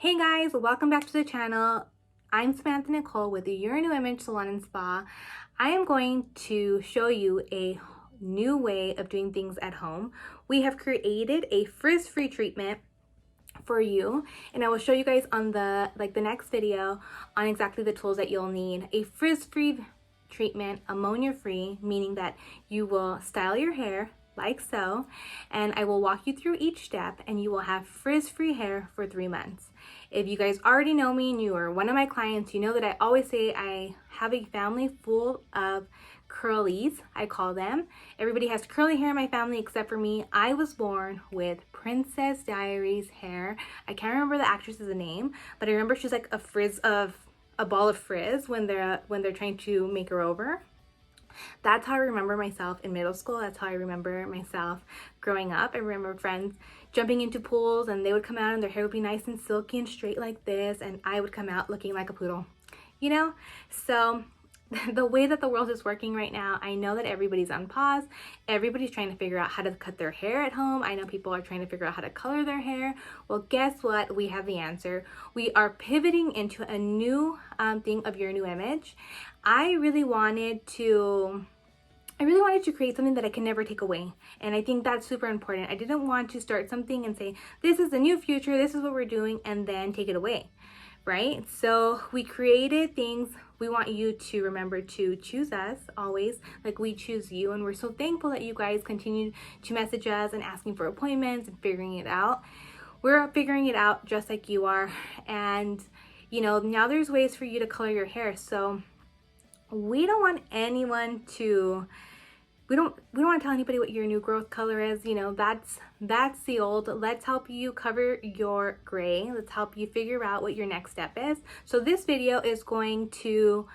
Hey guys, welcome back to the channel. I'm Samantha Nicole with the Your New Image Salon and Spa. I am going to show you a new way of doing things at home. We have created a frizz-free treatment for you, and I will show you guys on the next video on exactly the tools that you'll need. A frizz-free treatment, ammonia-free, meaning that you will style your hair like so, and I will walk you through each step, and you will have frizz-free hair for 3 months. If you guys already know me and you are one of my clients, you know that I always say I have a family full of curlies, I call them. Everybody has curly hair in my family except for me. I was born with Princess Diaries hair. I can't remember the actress's name, but I remember she's like a ball of frizz when they're trying to make her over. That's how I remember myself in middle school. That's how I remember myself growing up. I remember friends jumping into pools and they would come out and their hair would be nice and silky and straight like this, and I would come out looking like a poodle, you know? So the way that the world is working right now, I know that everybody's on pause. Everybody's trying to figure out how to cut their hair at home. I know people are trying to figure out how to color their hair. Well, guess what? We have the answer. We are pivoting into a new thing of Your New Image. I really wanted to create something that I can never take away. And I think that's super important. I didn't want to start something and say, this is the new future, this is what we're doing, and then take it away, right? So we created things. We want you to remember to choose us always, like we choose you. And we're so thankful that you guys continue to message us and asking for appointments and figuring it out. We're figuring it out just like you are. And you know, now there's ways for you to color your hair. So we don't want anyone to, we don't want to tell anybody what your new growth color is. You know, that's the old. Let's help you cover your gray. Let's help you figure out what your next step is. So this video is going to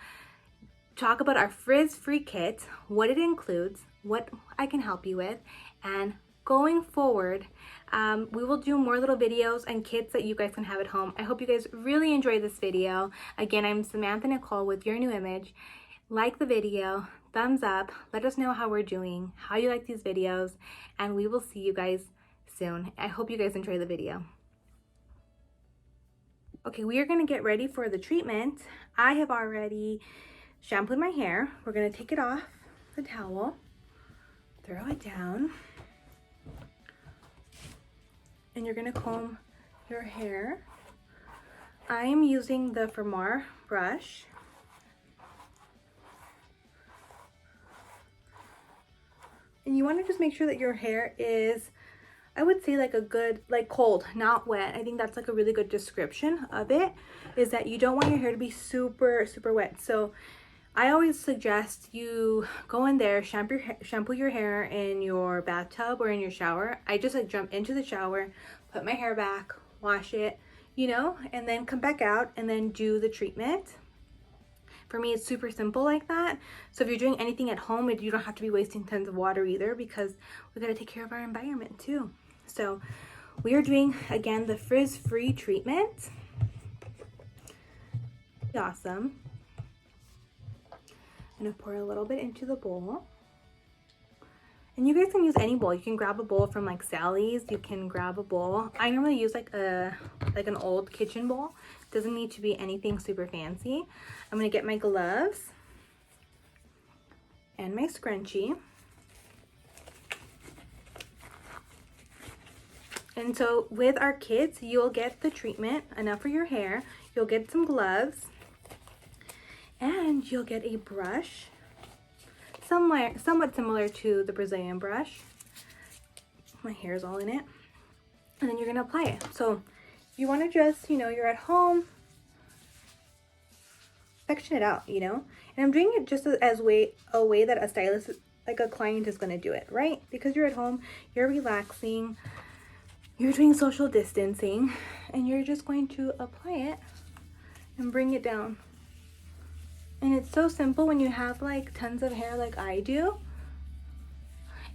talk about our frizz-free kit, what it includes, what I can help you with, and going forward, we will do more little videos and kits that you guys can have at home. I hope you guys really enjoy this video. Again, I'm Samantha Nicole with Your New Image. Like the video, thumbs up, let us know how we're doing, how you like these videos, and we will see you guys soon. I hope you guys enjoy the video. Okay, we are gonna get ready for the treatment. I have already shampooed my hair. We're gonna take it off the towel, throw it down, and you're gonna comb your hair. I am using the Framar brush. And you want to just make sure that your hair is, I would say, like a good, like cold, not wet. I think that's like a really good description of it, is that you don't want your hair to be super wet. So I always suggest you go in there, shampoo your hair in your bathtub or in your shower. I just like jump into the shower, put my hair back, wash it, you know, and then come back out and then do the treatment. For me, it's super simple like that. So if you're doing anything at home, you don't have to be wasting tons of water either, because we got to take care of our environment too. So we are doing, again, the frizz-free treatment. Awesome. I'm going to pour a little bit into the bowl. And you guys can use any bowl. You can grab a bowl from like Sally's. You can grab a bowl. I normally use like an old kitchen bowl. Doesn't need to be anything super fancy. I'm gonna get my gloves and my scrunchie. And so with our kits, you'll get the treatment, enough for your hair. You'll get some gloves, and you'll get a brush, somewhat similar to the Brazilian brush. My hair is all in it. And then you're gonna apply it. So you wanna just, you know, you're at home, section it out, you know? And I'm doing it just as a way that a stylist, like a client, is gonna do it, right? Because you're at home, you're relaxing, you're doing social distancing, and you're just going to apply it and bring it down. And it's so simple when you have like tons of hair like I do.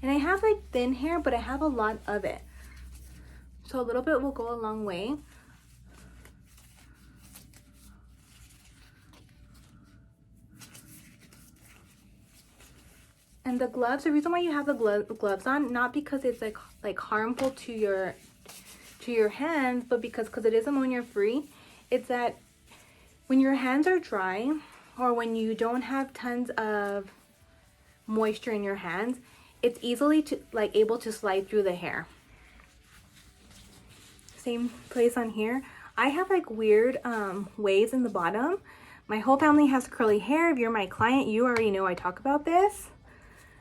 And I have like thin hair, but I have a lot of it. So a little bit will go a long way. And the gloves, the reason why you have the gloves on, not because it's like harmful to your to your hands, but because it is ammonia free, it's that when your hands are dry or when you don't have tons of moisture in your hands, it's easily able to slide through the hair. Same place on here. I have like weird waves in the bottom. My whole family has curly hair. If you're my client, you already know I talk about this.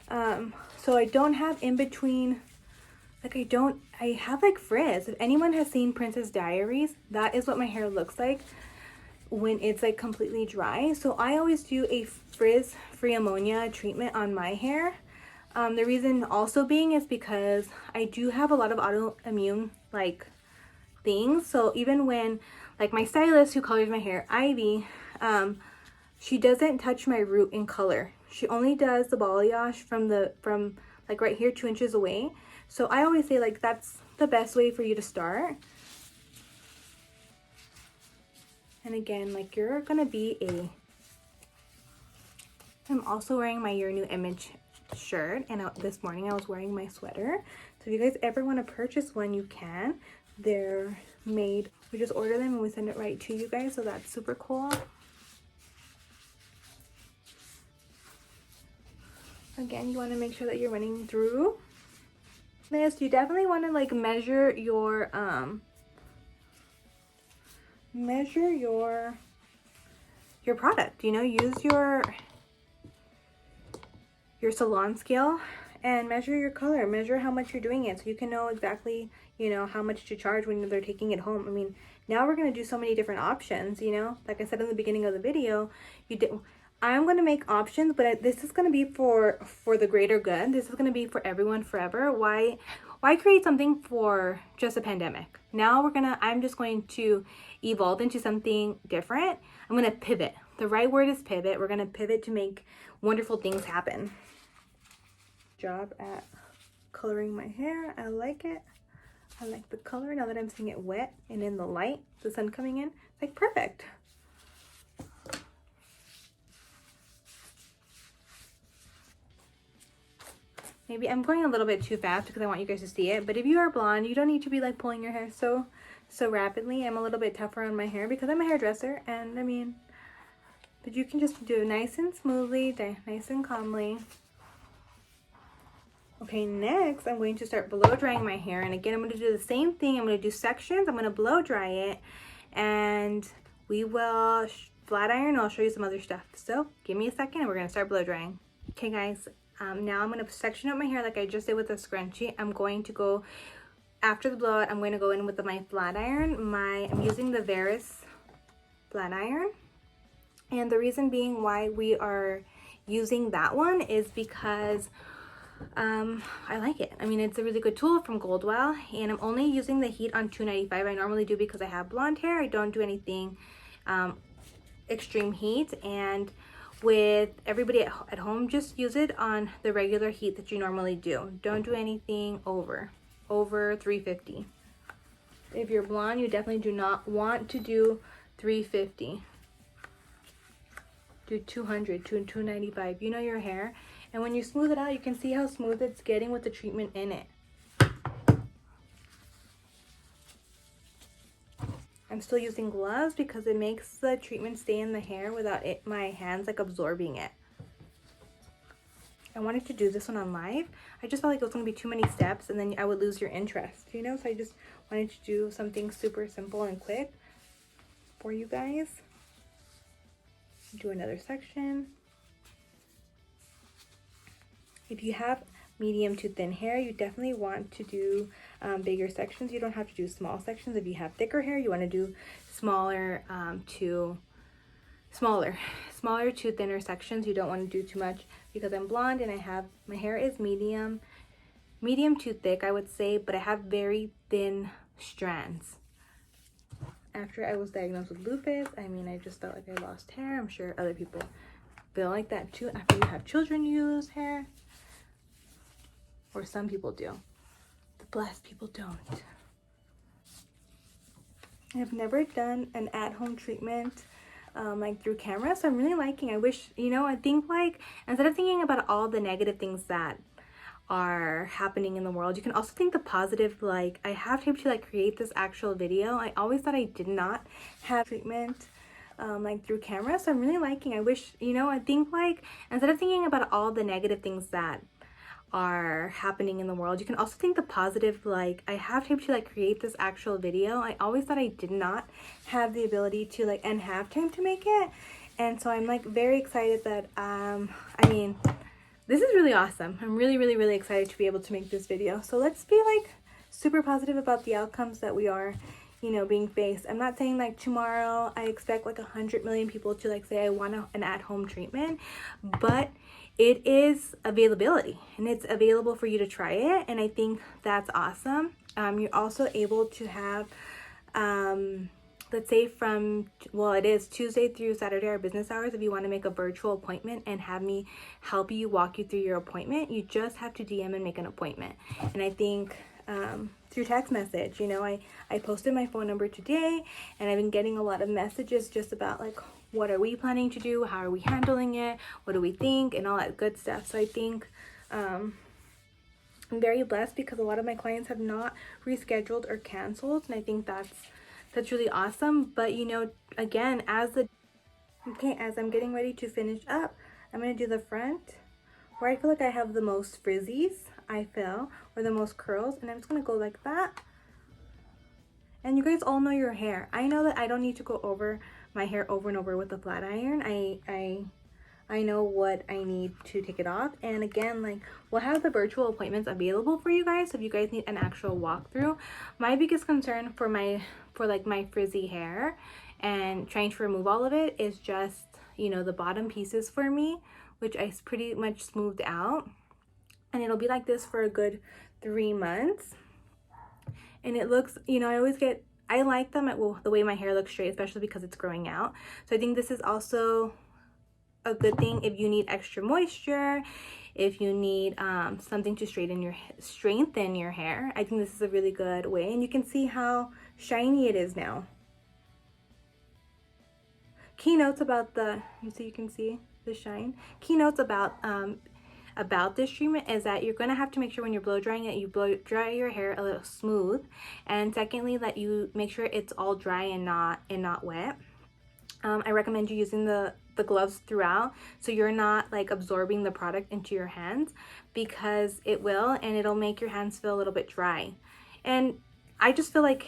So I don't have in between, like I have like frizz. If anyone has seen Princess Diaries, that is what my hair looks like when it's like completely dry. So I always do a frizz free ammonia treatment on my hair. The reason also being is because I do have a lot of autoimmune like things. So even when like my stylist who colors my hair, Ivy, she doesn't touch my root in color. She only does the balayage from like right here 2 inches away. So I always say like that's the best way for you to start. And again, like you're gonna be I'm also wearing my Your New Image shirt, and this morning I was wearing my sweater. So if you guys ever want to purchase one, you can. They're made, we just order them and we send it right to you guys, so that's super cool. Again, you want to make sure that you're running through this. You definitely want to like measure your product, you know, use your salon scale and measure your color, measure how much you're doing it, so you can know exactly, you know, how much to charge when they're taking it home. I mean, now we're going to do so many different options, you know, like I said in the beginning of the video, I'm going to make options, but this is going to be for the greater good. This is going to be for everyone forever. Why create something for just a pandemic? Now I'm just going to evolve into something different. I'm going to pivot. The right word is pivot. We're going to pivot to make wonderful things happen. Job at coloring my hair. I like it. I like the color now that I'm seeing it wet and in the light, the sun coming in. It's like perfect. Maybe I'm going a little bit too fast because I want you guys to see it. But if you are blonde, you don't need to be like pulling your hair so rapidly. I'm a little bit tougher on my hair because I'm a hairdresser, and I mean, but you can just do it nice and smoothly, nice and calmly. Okay, next I'm going to start blow drying my hair, and again I'm going to do the same thing. I'm going to do sections. I'm going to blow dry it, and we will flat iron. I'll show you some other stuff. So give me a second, and we're going to start blow drying. Okay, guys. Now I'm going to section up my hair like I just did with the scrunchie. I'm going to go, after the blowout, I'm going to go in with my flat iron. I'm using the Veris flat iron. And the reason being why we are using that one is because I like it. I mean, it's a really good tool from Goldwell, and I'm only using the heat on 295. I normally do because I have blonde hair. I don't do anything extreme heat, and with everybody at home, just use it on the regular heat that you normally do. Don't do anything over 350. If you're blonde, you definitely do not want to do 350. Do 200 to 295. You know your hair, and when you smooth it out, you can see how smooth it's getting with the treatment in it. I'm still using gloves because it makes the treatment stay in the hair without my hands like absorbing it. I wanted to do this one on live. I just felt like it was going to be too many steps and then I would lose your interest, you know? So I just wanted to do something super simple and quick for you guys. Do another section. If you have medium to thin hair, you definitely want to do bigger sections. You don't have to do small sections. If you have thicker hair, you want to do smaller to thinner sections. You don't want to do too much because I'm blonde and my hair is medium to thick, I would say, but I have very thin strands. After I was diagnosed with lupus, I mean, I just felt like I lost hair. I'm sure other people feel like that too. After you have children, you lose hair. Or some people do. The blessed people don't. I've never done an at-home treatment like through camera, so I'm really liking. I wish, you know, I think like instead of thinking about all the negative things that are happening in the world. You can also think the positive, like I have time to like create this actual video. I always thought I did not have treatment like through camera, so I'm really liking. I wish, you know, I think like instead of thinking about all the negative things that are happening in the world, you can also think the positive, like I have time to like create this actual video. I always thought I did not have the ability to like and have time to make it, and so I'm like very excited that I mean, this is really awesome. I'm really excited to be able to make this video. So let's be like super positive about the outcomes that we are, you know, being faced. I'm not saying like tomorrow I expect like 100 million people to like say I want an at-home treatment, but it is availability and it's available for you to try it, and I think that's awesome. You're also able to have let's say from, well, it is Tuesday through Saturday are business hours. If you want to make a virtual appointment and have me help you walk you through your appointment, you just have to DM and make an appointment. And I think through text message, you know, I posted my phone number today, and I've been getting a lot of messages just about like, what are we planning to do? How are we handling it? What do we think? And all that good stuff. So I think I'm very blessed because a lot of my clients have not rescheduled or canceled, and I think that's really awesome. But you know, again, as I'm getting ready to finish up, I'm gonna do the front where I feel like I have the most frizzies, or the most curls, and I'm just gonna go like that. And you guys all know your hair. I know that I don't need to go over my hair over and over with a flat iron. I know what I need to take it off. And again, like we'll have the virtual appointments available for you guys, so if you guys need an actual walkthrough. My biggest concern for my frizzy hair and trying to remove all of it is just, you know, the bottom pieces for me, which I pretty much smoothed out, and it'll be like this for a good 3 months. And it looks, you know, I like them the way my hair looks straight, especially because it's growing out. So I think this is also a good thing if you need extra moisture, if you need something to strengthen your hair. I think this is a really good way, and you can see how shiny it is now. Keynotes about you can see the shine. Keynotes about this treatment is that you're going to have to make sure when you're blow drying it, you blow dry your hair a little smooth, and secondly that you make sure it's all dry and not wet. I recommend you using the gloves throughout, so you're not like absorbing the product into your hands, because it will, and it'll make your hands feel a little bit dry. And I just feel like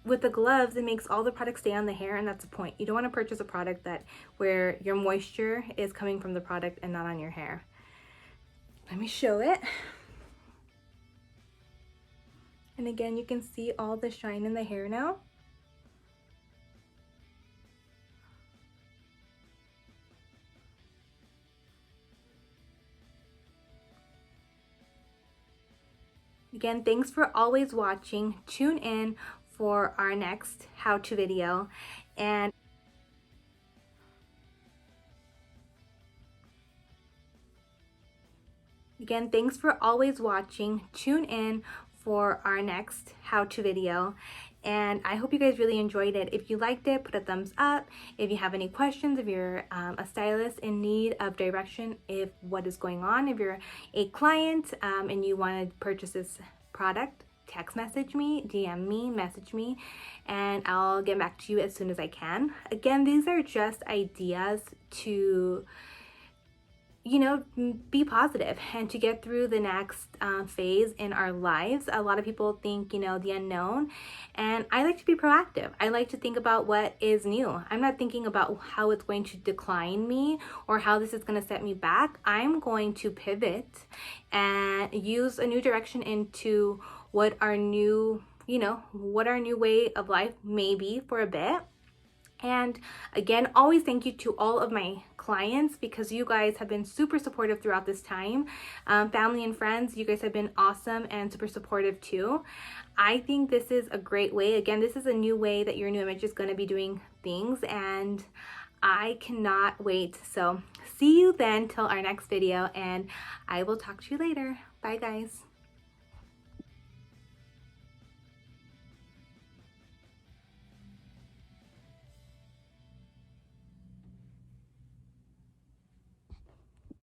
with the gloves, it makes all the product stay on the hair, and that's the point. You don't want to purchase a product where your moisture is coming from the product and not on your hair. Let me show it. And again, you can see all the shine in the hair now. Again, thanks for always watching. Tune in for our next how-to video. And again, thanks for always watching. Tune in for our next how-to video. And I hope you guys really enjoyed it. If you liked it, put a thumbs up. If you have any questions, if you're a stylist in need of direction, if what is going on, if you're a client and you want to purchase this product, text message me, DM me, message me, and I'll get back to you as soon as I can. Again, these are just ideas to, you know, be positive and to get through the next phase in our lives. A lot of people think, you know, the unknown, and I like to be proactive. I like to think about what is new. I'm not thinking about how it's going to decline me or how this is going to set me back. I'm going to pivot and use a new direction into what our new, you know, what our new way of life may be for a bit. And again, always thank you to all of my clients, because you guys have been super supportive throughout this time. Family and friends, you guys have been awesome and super supportive too. I think this is a great way. Again, this is a new way that your new image is going to be doing things, and I cannot wait. So see you then till our next video, and I will talk to you later. Bye guys.